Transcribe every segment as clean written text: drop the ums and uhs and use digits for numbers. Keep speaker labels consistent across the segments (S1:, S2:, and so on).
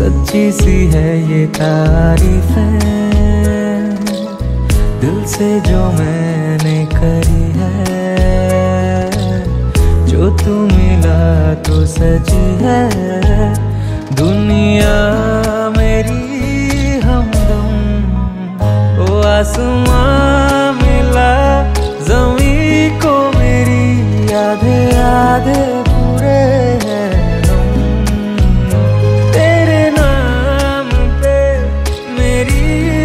S1: सच्ची सी है ये तारीफ है दिल से जो मैंने करी है। जो तू मिला तो सजी है दुनिया मेरी हमदम। ओ आसमां मिला ज़मीं को मेरी आधे आधे पूरे हैं तेरे नाम पे मेरी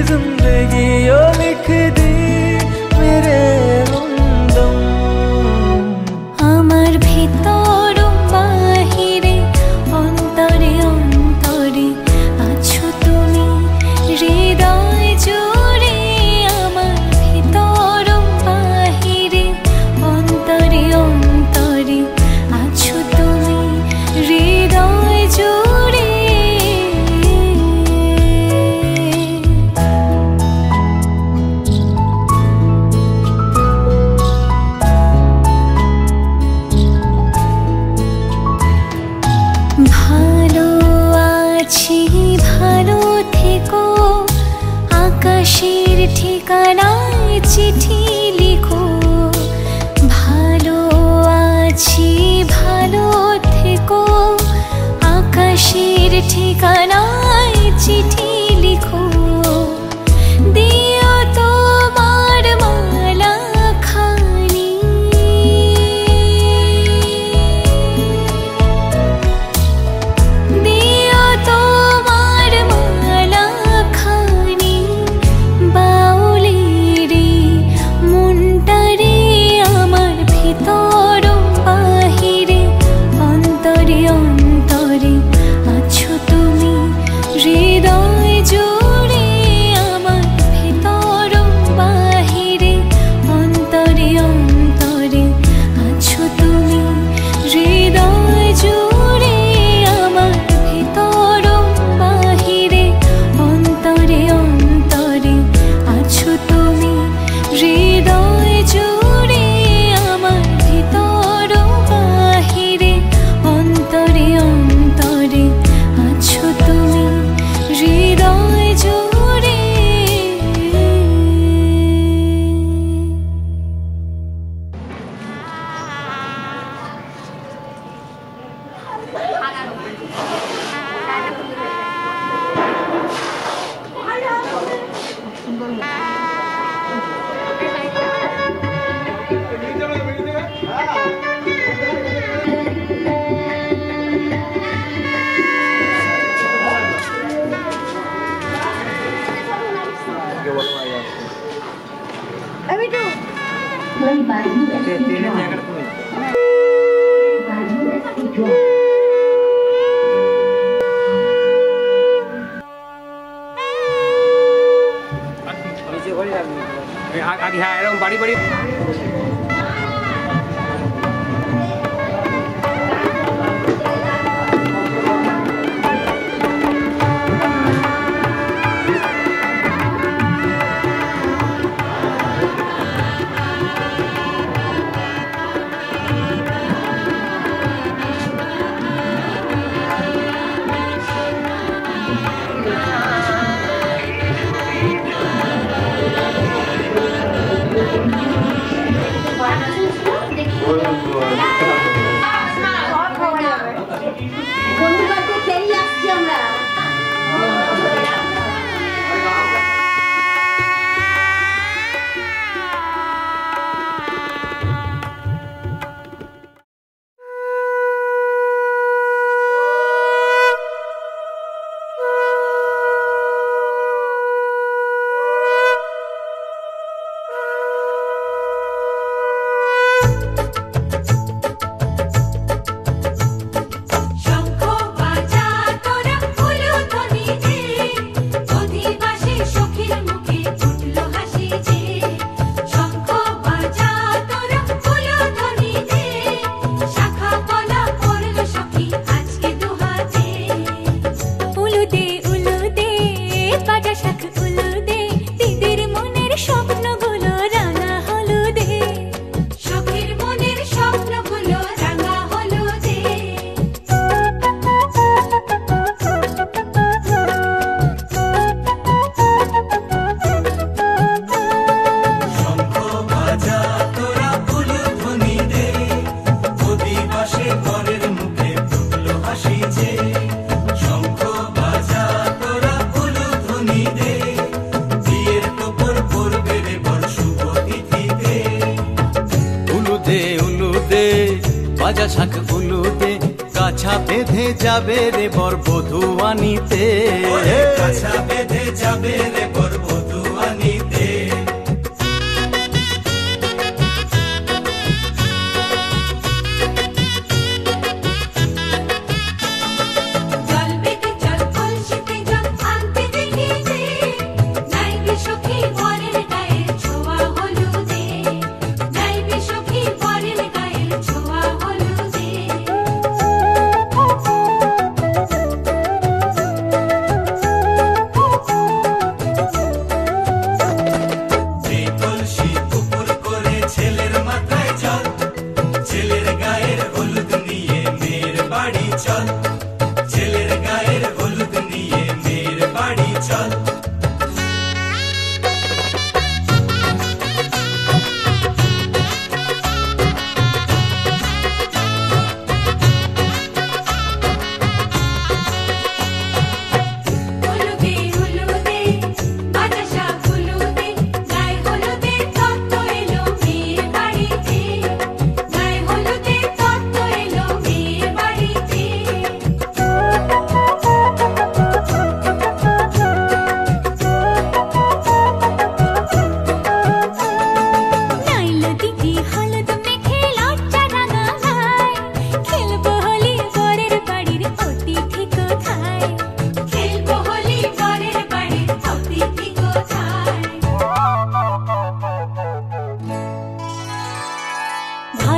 S1: जिंदगी ओ लिख दी मेरे हमदम।
S2: আমার ভিতর বাহিরে অন্তরে অন্তরে আছো তুমি হৃদয় জুড়ে। আমার ভিতর বাহিরে অন্তরে অন্তরে আছো তুমি হৃদয় জুড়ে। ভালো আছি ভালো থেকো আকাশের ঠিকানায় চিঠি লিখো। ভালো আছি ভালো থেকো আকাশের ঠিকানায় চিঠি লিখো। দিও তোমার মালা খানি দিও তোমার মালা খানি বাউলেরে মনটারে আমার ভিতর বাহিরে অন্তরে অন্তরে আছো তুমি
S3: আগে হ্যাঁ এরকম বাড়ি বাড়ি
S1: বাজা শাক উলুদে গাছা বেঁধে যাবে রে বর বধূ আনিতে গাছা বেঁধে যাবে রে বর বধূ আনিতে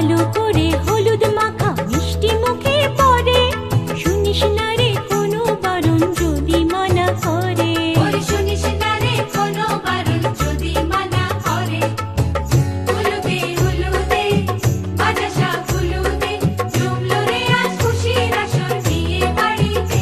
S2: ভালো করে হলুদ মাখা মিষ্টি মুখে পড়ে শুনিস না রে কোনো বারণ যদি মানা করে শুনিস না রে কোনো বারণ যদি মানা করে হলুদে হলুদে বাজা শাক হলুদে জমলো রে আজ খুশির আসর বিয়ে বাড়িতে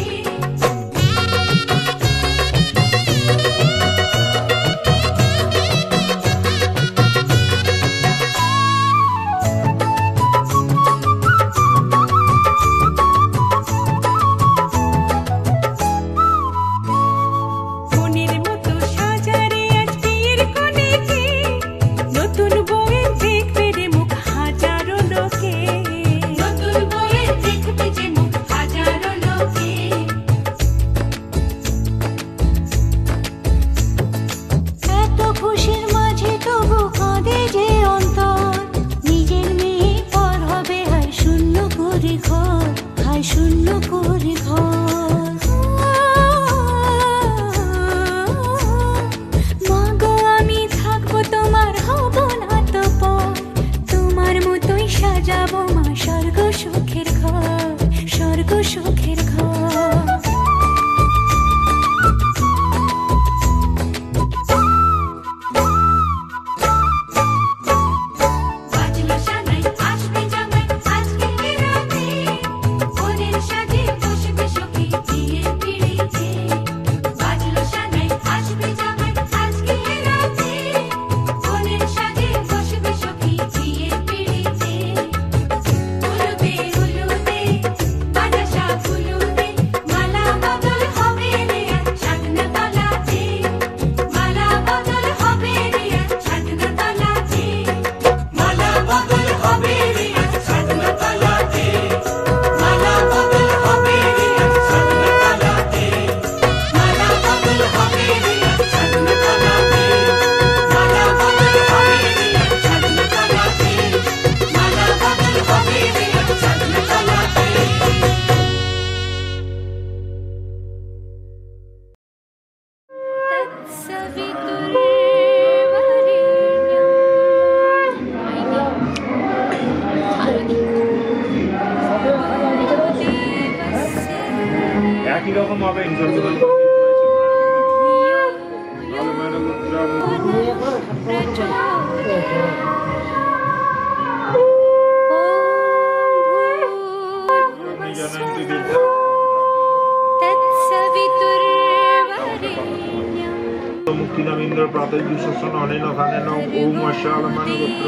S2: ঘর আমায় শূন্য করে ঘর। মাগো আমি থাকবো তোমার, হব না তো পর, তোমার মতোই সাজাবো মা স্বর্গ সুখের ঘর, স্বর্গ সুখের ঘর।
S3: একই রকম হবে মুক্তিনামিন্দ্র প্রাতঃ বিশ্বসন অনেন খানেন ওম মশালমান গোত্র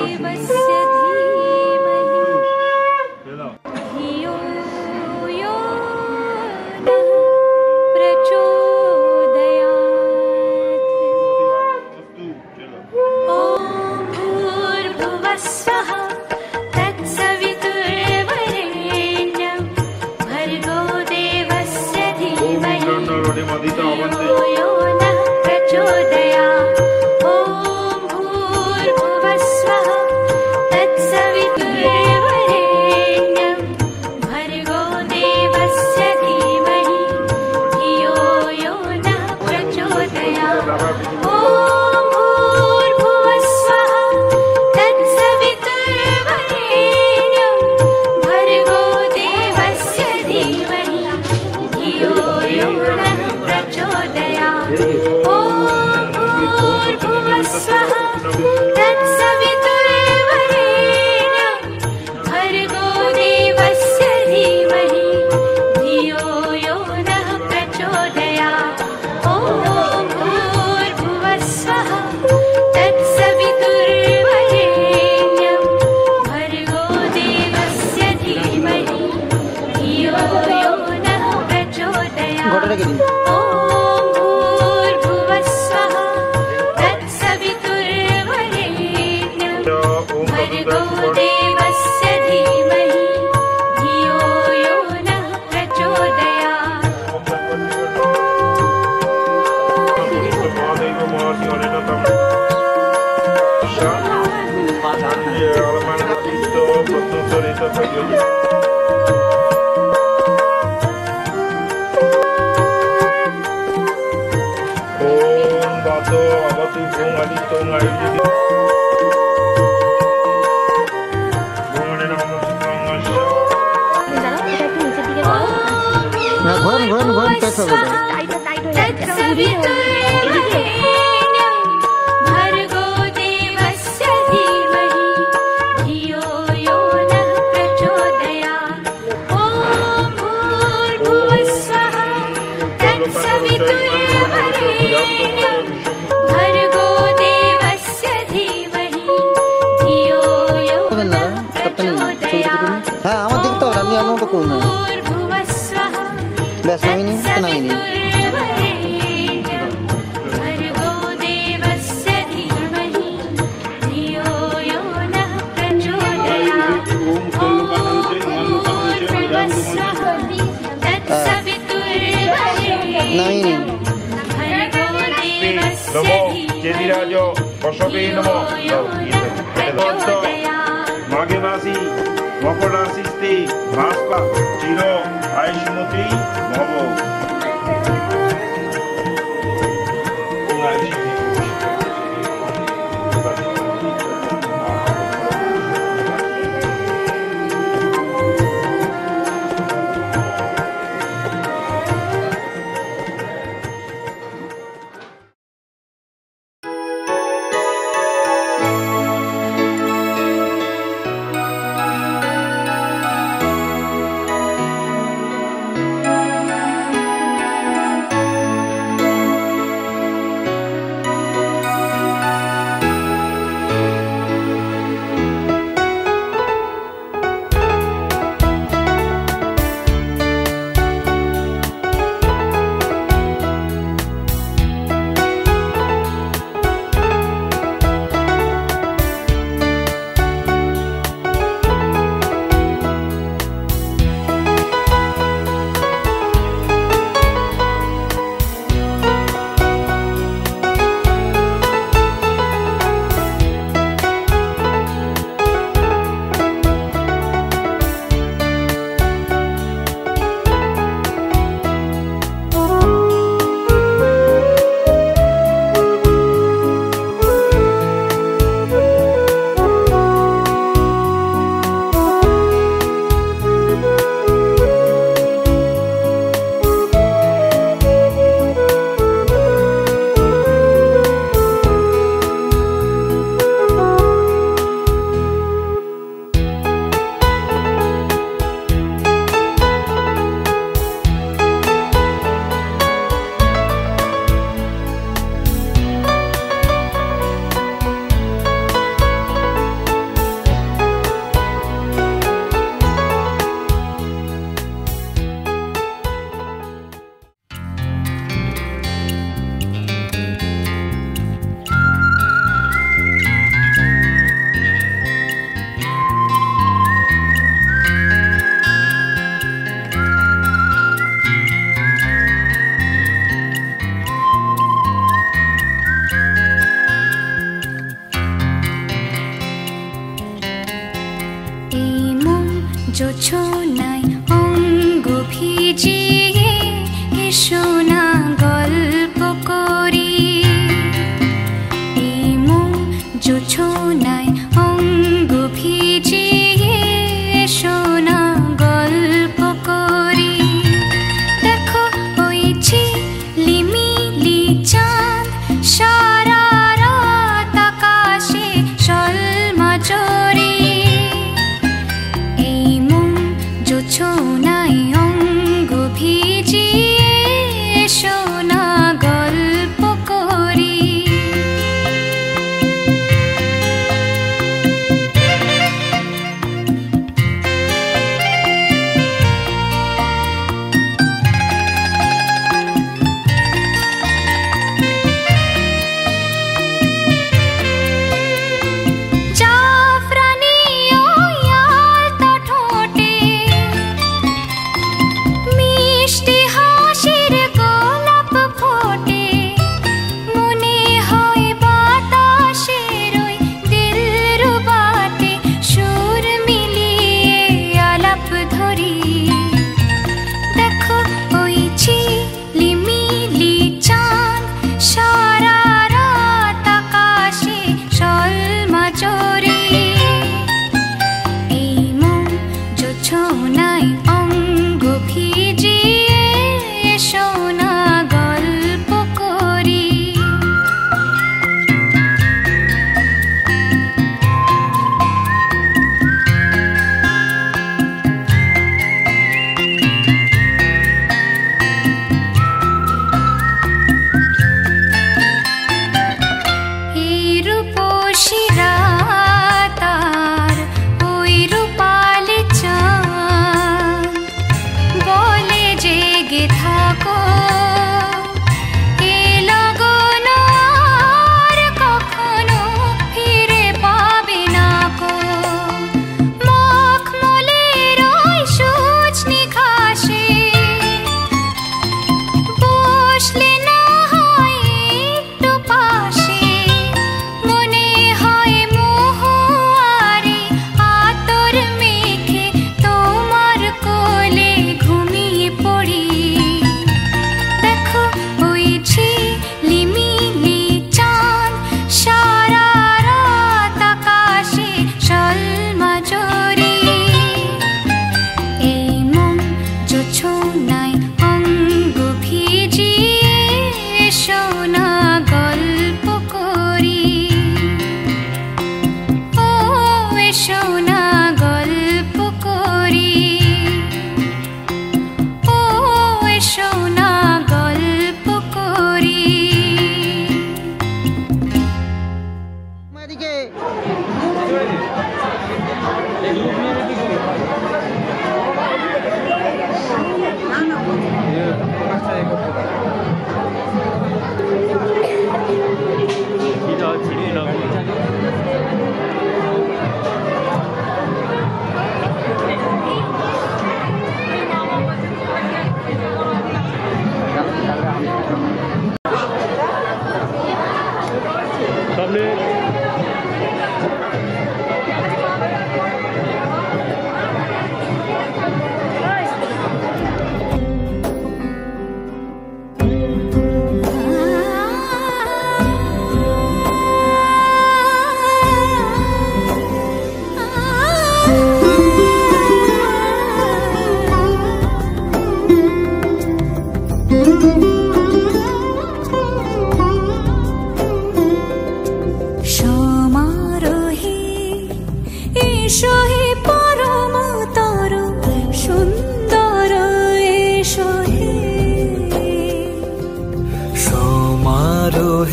S3: Mage Masi, Mokora Sisti, Maspa, Chiro, ভাই সুমতি ভব
S2: জোছনায় অঙ্গ ভিজিয়ে এসো না গল্প করি। এই মন জোছনায় অঙ্গ ভিজিয়ে এসো না গল্প করি। দেখো ওই ঝিলিমিলি চাঁদ সারা রাত আকাশে সলমাজরি। জোছনায় অঙ্গ ভিজিয়ে এসো না গল্প করি। মিষ্টি হা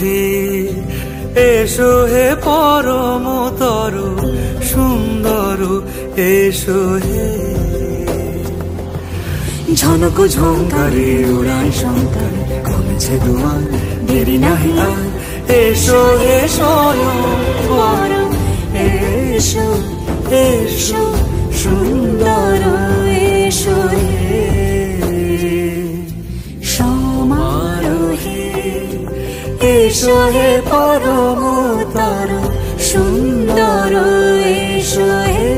S4: হে এসো হে পরমতর সুন্দর এসো হে ঝনক ঝঙ্কারে উড়ান শঙ্কর কমেছে দুয়ার দেরি নাহি আর এসো হে স্বয়ংবর এসো এসো সুন্দর এসো হে সমারোহে এসো হে পরমতর সুন্দর এসো হে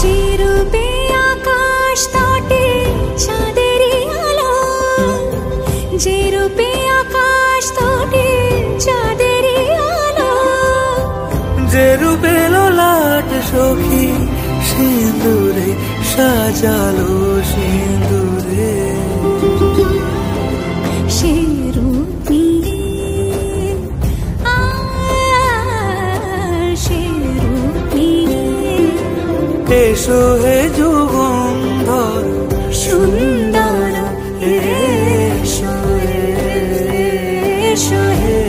S2: যে রূপে আকাশ তটে চাঁদেরই আলো, যে রূপে আকাশ তটে চাঁদেরই আলো,
S4: যে রূপে ললাট সখী সিঁদুরে সাজালো সিঁদুরে
S2: সে রূপ নিয়ে সে রূপ নিয়ে
S4: এসো হে যুগন্ধর
S2: সুন্দর এসো এসো হে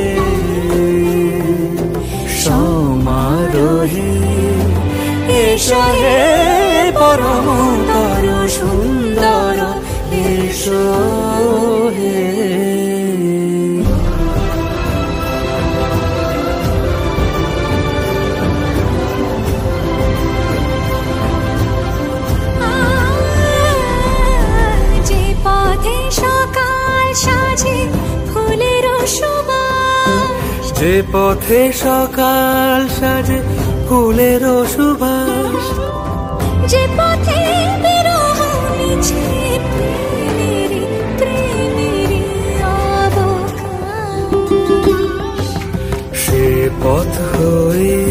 S4: সমারোহে এসো হে পরমতর সুন্দর এসো হে
S2: যে পথে সকাল সাজে ফুলের সুবাস,
S4: যে পথে সকাল সাজে ফুলের সুবাস,
S2: যে পথে বিরহ মিছে প্রেমেরই প্রেমেরই অবকাশ,
S4: সে পথ হয়ে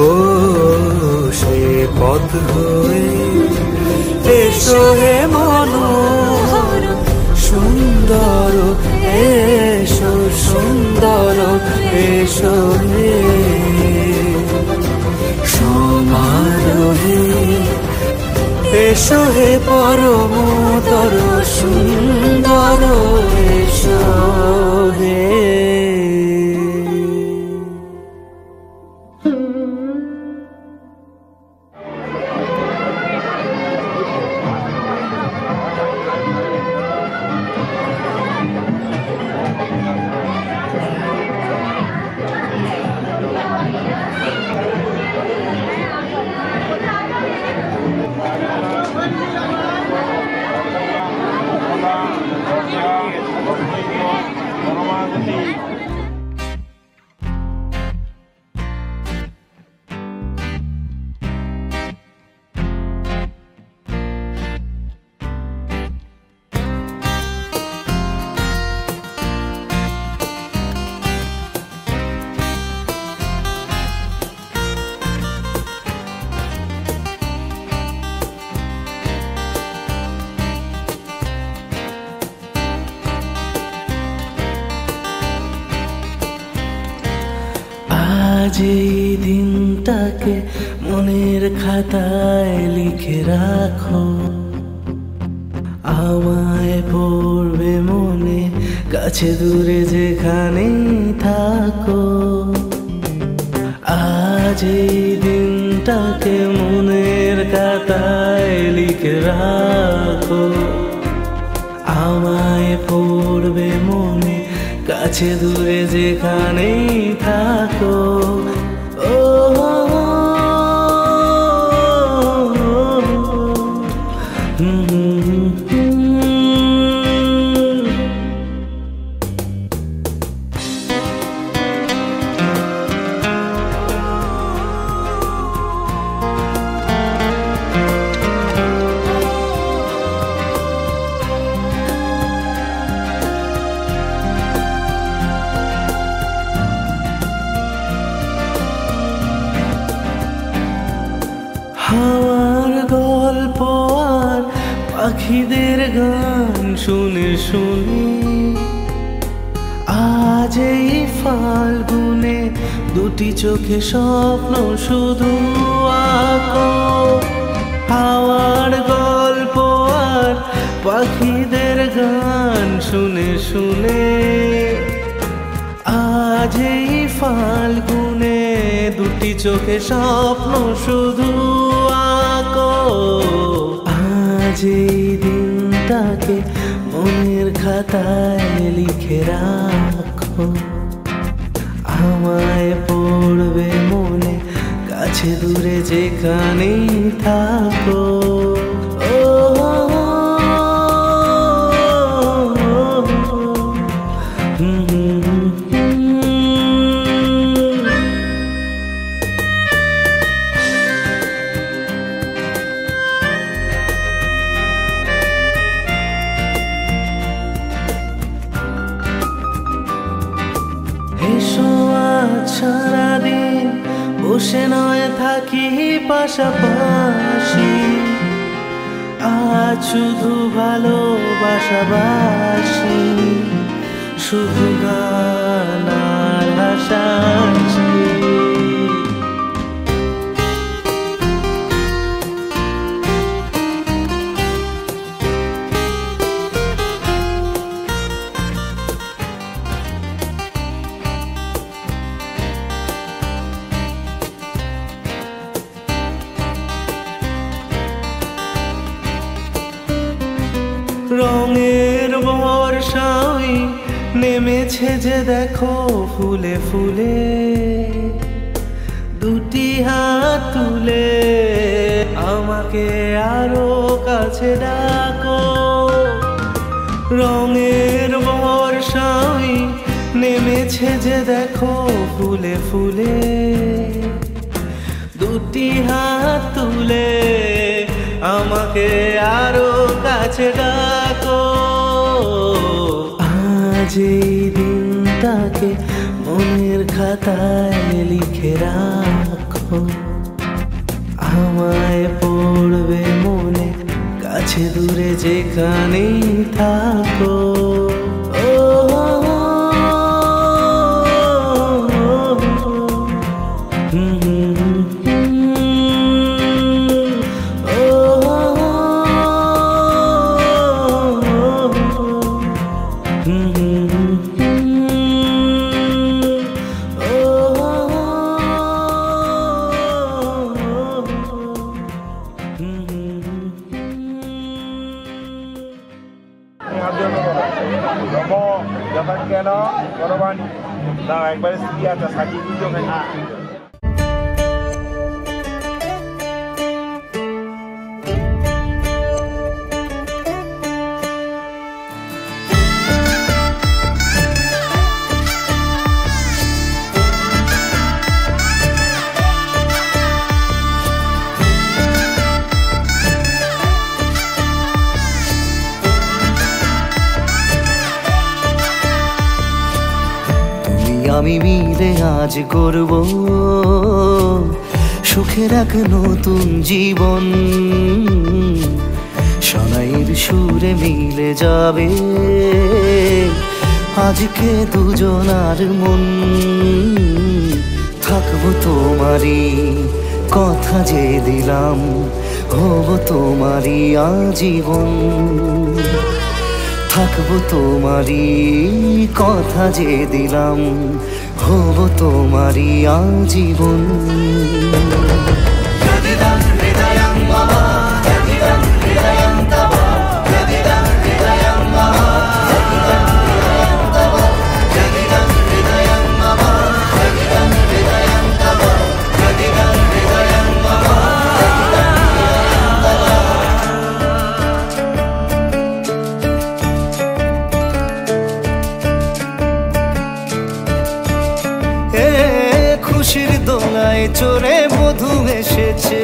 S4: ও সে পথ হয়ে এসো হে মনোহর সুন্দর এসো সুন্দর এসো হে সমারোহে এসো হে পরমতর সুন্দর এসো হে আজ এই দিনটাকে মনের খাতায় লিখে রাখো, আমায় পড়বে মনে কাছে দূরে যেখানেই থাকো। আজ এই দিনটাকে মনের খাতায় লিখে রাখো, আমায় পড়বে মনে কাছে দূরে যেখানেই থাকো। ও হাওয়ার গল্প আর পাখিদের গান শুনে শুনি আজ আজ এই ফাল্গুনে দুটি চোখে স্বপ্ন শুধু আঁকো, হাওয়ার গল্প আর পাখিদের গান শুনে শুনে। আজ এই ফাল্গুনে দুটি চোখে স্বপ্ন শুধু আঁকো, আজ এই দিনটাকে মনের খাতায় লিখে রাখো। আমায় পড়বে মনে কাছে দূরে যেখানেই থাকো। সারাদিন বসে নয় থাকি পাশাপাশি, আজ শুধু ভালোবাসাবাসি, শুধু গান আর হাসাহাসি। রঙের বর্ষায় নেমেছে যে দেখো ফুলে ফুলে, দুটি হাত তুলে আমাকে আরো কাছে ডাকো। রঙের বর্ষায় নেমেছে যে দেখো ফুলে ফুলে, দুটি হাত তুলে আমাকে আরো কাছে ডাকো। আজ এই দিনটাকে মনের খাতায় লিখে রাখো। আমায় পড়বে মনে কাছে দূরে যেখানেই থাকো।
S3: একবারে সিরিয়াটা সাজিয়ে দিতে ওখানে।
S4: আমি মিলে আজ করব সুখের এক নতুন জীবন, শোনাইয়ের সুরে মিলে যাবে আজকে দুজনার মন। থাকবো তোমারই কথা যে দিলাম, হব তোমারই আজীবন। থাকবো তোমারই কথা যে দিলাম, হব তোমারই আজীবন। খুশির দোলায় চড়ে মধু এসেছে,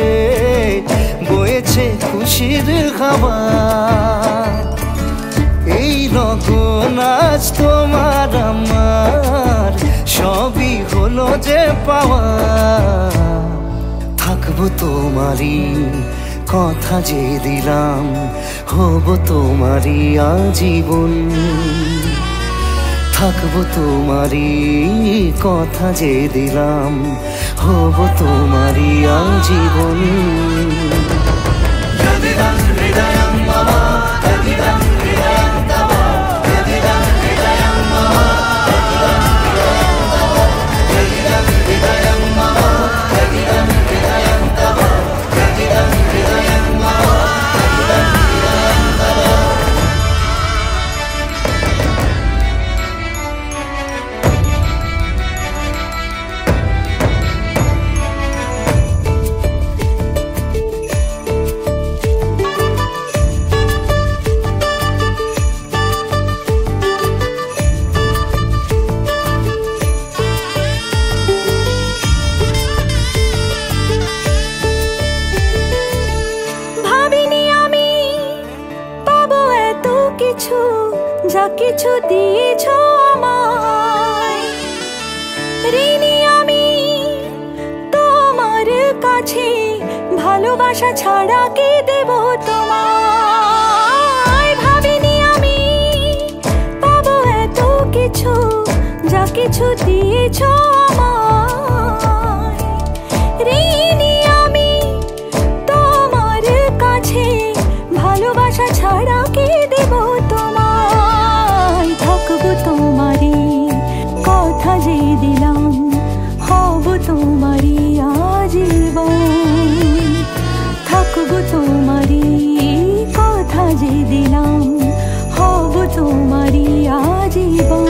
S4: বয়েছে খুশির খাবার। এই লগন আজ তোমার আমার সবই হলো যে পাওয়া। থাকবো তোমারই কথা যে দিলাম, হব তোমারই আজীবন। থাকবো তোমারই কথা যে দিলাম, হব তোমারই আজীবন।
S2: যা কিছু দিয়েছ আমায়, ঋণী আমি তোমার কাছে, ভালোবাসা ছাড়া কি দেব তোমায়। ভাবিনি আমি পাবো এত কিছু, যা কিছু দিয়েছ আমায়, ঋণী আমি তোমার কাছে, ভালোবাসা ছাড়া কি দেব তোমায়। থাকবো তোমারই কথা যে দিলাম, হব তোমারই আজীবন। থাকবো তোমারই কথা যে দিলাম, হব তোমারই আজীবন।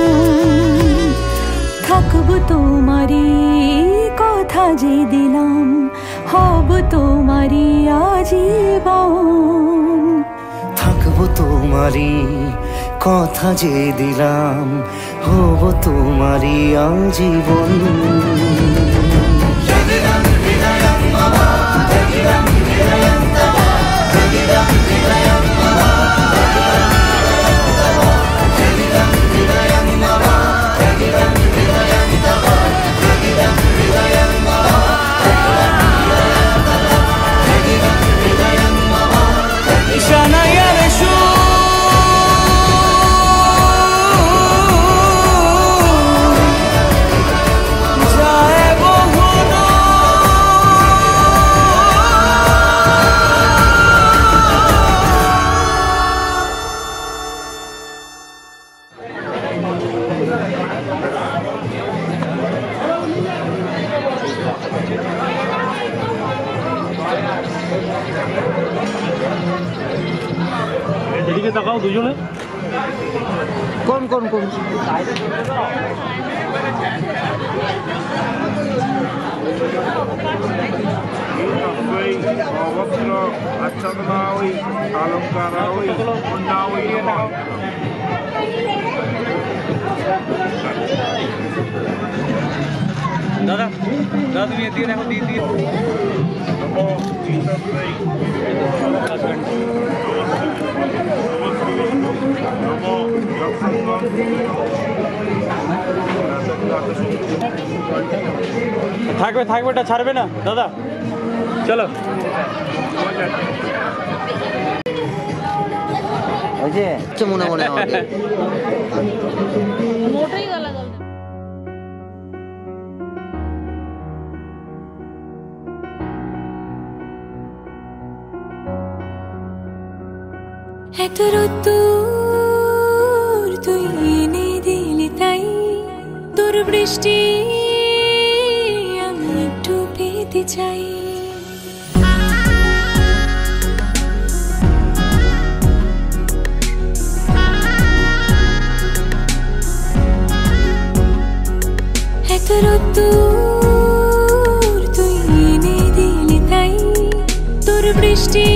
S2: থাকবো তোমারই কথা যে দিলাম, হব তোমারই আজীবন।
S4: থাকবো তোমারই কথা যে দিলাম, হব তোমারই আজীবন।
S5: এদিকে তাকাও দুজনে।
S6: কোন কোন কোন
S3: वस्त्र आच्छादना हुई, अलंकार हुई, मुन्ना हुई।
S5: দাদা দাদা তুমি এদিকে দেখো, দিয়ে থাকবে থাকবে, এটা ছাড়বে না দাদা। চলো
S6: ওই যে মনে মনে আমাকে
S2: মোটাই গলা গলা। এত রোদ্দুর তুই এনে দিলি তাই, তোর বৃষ্টি আমি একটু পেতে চাই। এত রোদ্দুর তুই এনে দিলি তাই, তোর বৃষ্টি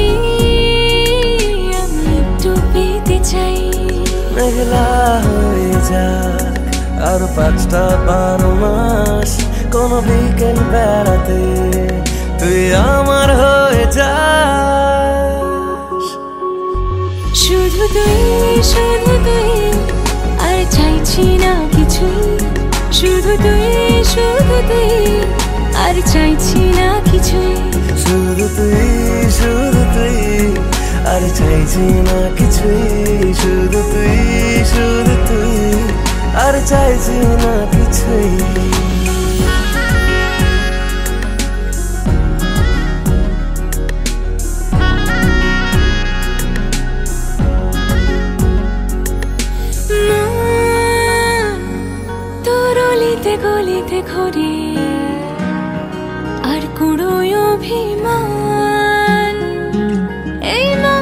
S7: মেঘলা হয়ে যাক আর 5টা 12 মাস, কোন বিকেল বেড়াতে তুই আমার হয়ে যাস।
S2: শুধু তুই আর চাইছি না কিছুই, শুধু তুই আর চাইছি না কিছুই।
S7: শুধু তুই আর চাইছি না কিছুই, শুধু তুই আর
S2: অলিতে ঘরে আর কুড়োয় অভিমান। এই না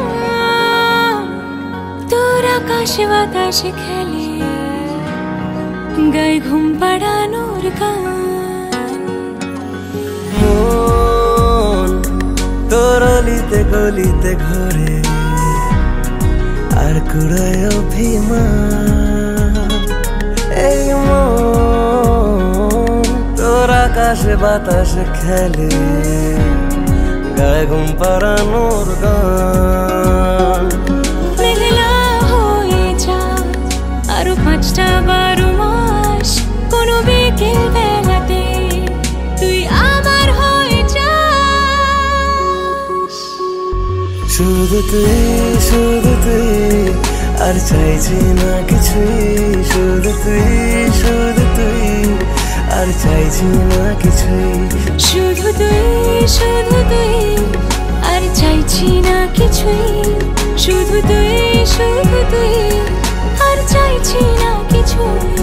S2: তোর আকাশে বাতাসে খেলে গায়ে ঘুম পাড়ানোর গান।
S7: মন তোর অলিতে গলিতে ঘরে আর কুড়ায় অভিমান। এই মন তোর আকাশে বাতাসে খেলে গায়ে ঘুম পাড়ানোর গান।
S2: মেঘলা হয়ে যা আরো 5টা-12 মাস, কোনো বিকেল বেলাতে তুই আমার হয়ে যাস।
S7: শুধু তুই আর চাইছি না কিছুই। শুধু তুই আর চাইছি না কিছুই।
S2: শুধু তুই আর চাইছি না কিছুই। শুধু তুই আর চাইছি না কিছুই।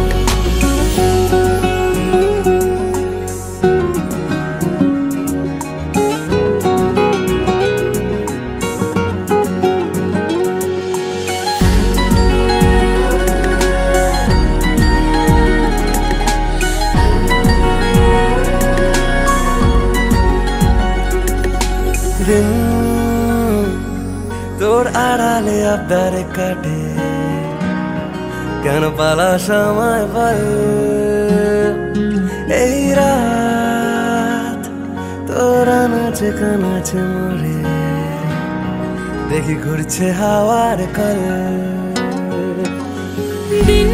S7: দিন তোর আড়ালে আবদারে কাটে কেন পালা সময় বল। এই রাত তোর আনাচে কানাচে মরে দেখি ঘুরছে হাওয়ার কল।
S2: দিন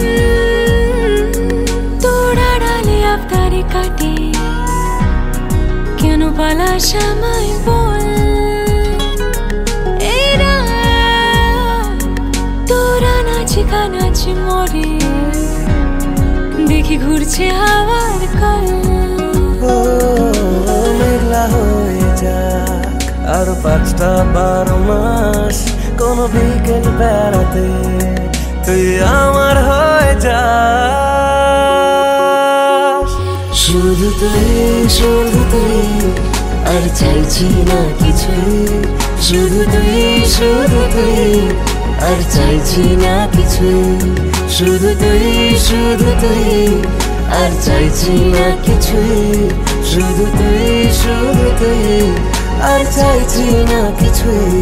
S2: তোর আড়ালে আবদারে কাটে কেন পালা সময় বল। এই রাত তোর আনাচে কানাচে মরে দেখি ঘুরছে হাওয়ার কল।
S7: ও মেঘলা হয়ে যাক আরো 5টা-12 মাস, কোনো বিকেল বেড়াতে তুই আমার হয়ে যাস। শুধু তুই আর চাইছি না কিছুই। শুধু তুই আর চাইছি না কিছুই। শুধু তুই আর চাইছি না কিছুই। শুধু তুই আর চাইছি না কিছুই।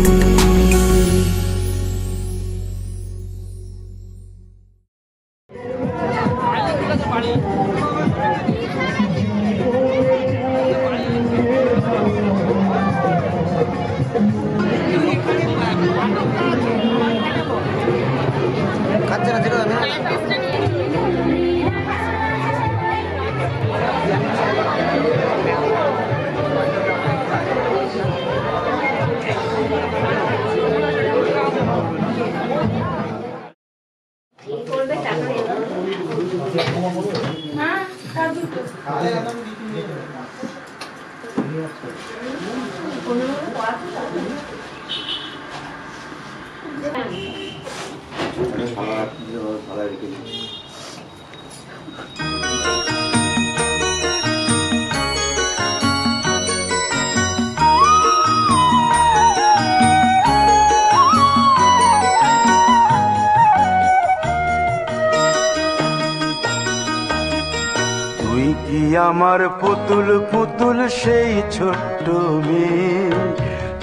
S1: তুই কি আমার পুতুল পুতুল সেই ছোট্ট মেয়ে,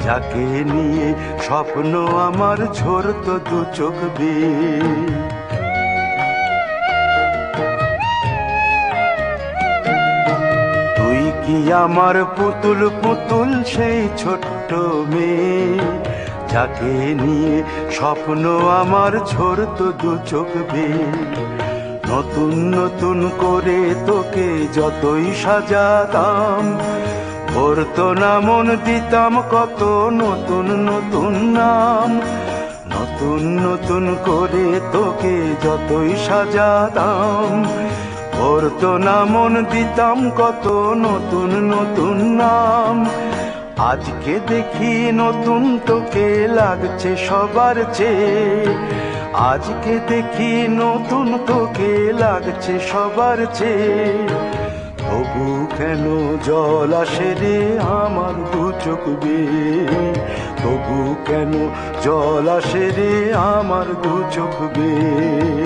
S1: যাকে নিয়ে স্বপ্ন আমার ঝরতো 2 চোখ বেয়ে। তুই কি আমার পুতুল পুতুল সেই ছোট্ট মেয়ে, যাকে নিয়ে স্বপ্ন আমার ঝরতো 2 চোখ বেয়ে। নতুন নতুন করে তোকে যতই সাজাতাম, ভরতো না মন, দিতাম কত নতুন নতুন নাম। নতুন নতুন করে তোকে যতই সাজাতাম, ভরতো না মন, দিতাম কত নতুন নতুন নাম। আজকে দেখি নতুন তোকে লাগছে সবার চেয়ে, আজকে দেখি নতুন তোকে লাগছে সবার চেয়ে।
S8: তবু কেন জল আসে রে আমার দু চোখ বেয়ে, তবু কেন জল আসে রে আমার দু চোখ বেয়ে।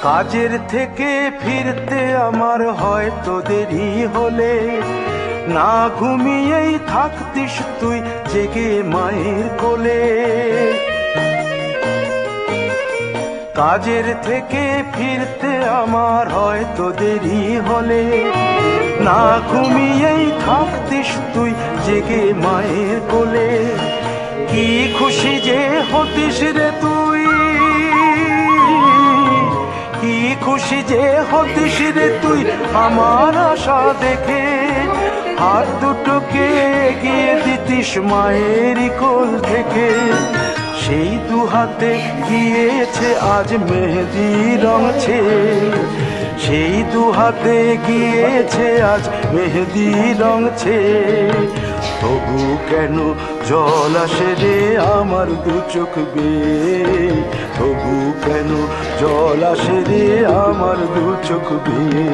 S8: কাজের থেকে ফিরতে আমার হয়তো দেরি হলে, না ঘুমিয়েই থাকতিস তুই জেগে মায়ের কোলে। কাজের থেকে ফিরতে আমার হয়তো দেরি হলে, না ঘুমিয়েই থাকতিস তুই জেগে মায়ের কোলে। কি খুশি যে হতিস রে তুই, কি খুশি যে হতিস রে তুই আমার আশা দেখে। হাত দুটোকে এগিয়ে দিতিস মায়েরই কোল থেকে, সেই দু হাতে গিয়েছে আজ মেহেদি রঙছে, সেই দু হাতে গিয়েছে আজ মেহেদি রঙছে। তবু কেন জল আসে রে আমার দু চোখ বেয়ে, তবু কেন জল আসে রে আমার দু চোখ বেয়ে।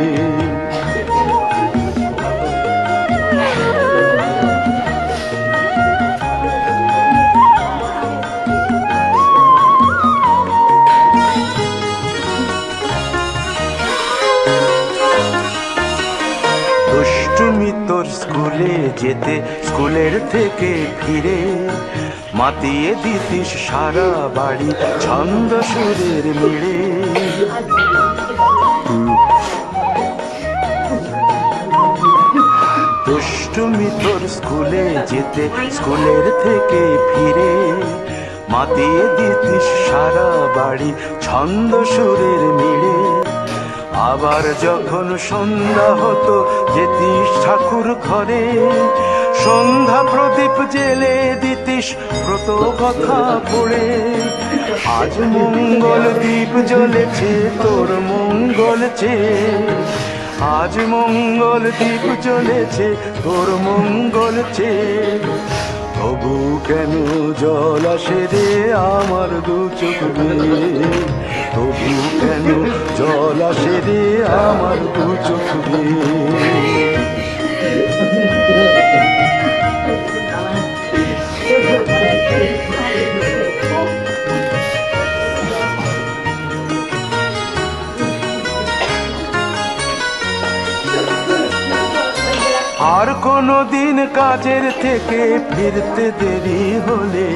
S8: দুষ্টুমি তোর স্কুলে যেতে, স্কুলের থেকে ফিরে মাতিয়ে দিতিস সারা বাড়ি ছন্দ সুরের মিড়ে। দুষ্টুমি তোর স্কুলে যেতে, স্কুলের থেকে ফিরে মাতিয়ে দিতিস সারা বাড়ি ছন্দ সুরের মিড়ে। আবার যখন সন্ধ্যা হতো যেতিস ঠাকুর ঘরে, সন্ধ্যা প্রদীপ জেলে দিতিস ব্রত কথা পড়ে। আজ মঙ্গল দ্বীপ জ্বলেছে তোর মঙ্গল চেয়ে, আজ মঙ্গল দ্বীপ জ্বলেছে তোর মঙ্গল চেয়ে। তবু কেন জল আসে রে আমার দু চোখ বেয়ে, তবু কেন জল আসে রে আমার দু চোখ বেয়ে। আর কোনো দিন কাজের থেকে ফিরতে দেরি হলে,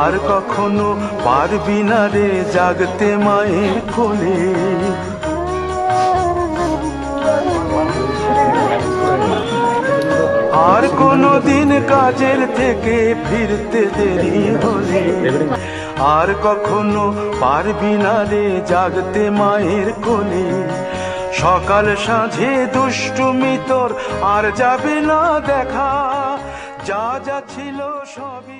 S8: আর কখনো পারবি না রে জাগতে মায়ের কোলে। আর কোনো দিন কাজের থেকে ফিরতে দেরি হলে, আর কখনো পারবি না রে জাগতে মায়ের কোলে। সকাল সাঁঝে দুষ্টুমি তোর আর যাবে না দেখা, যা যা ছিল সবই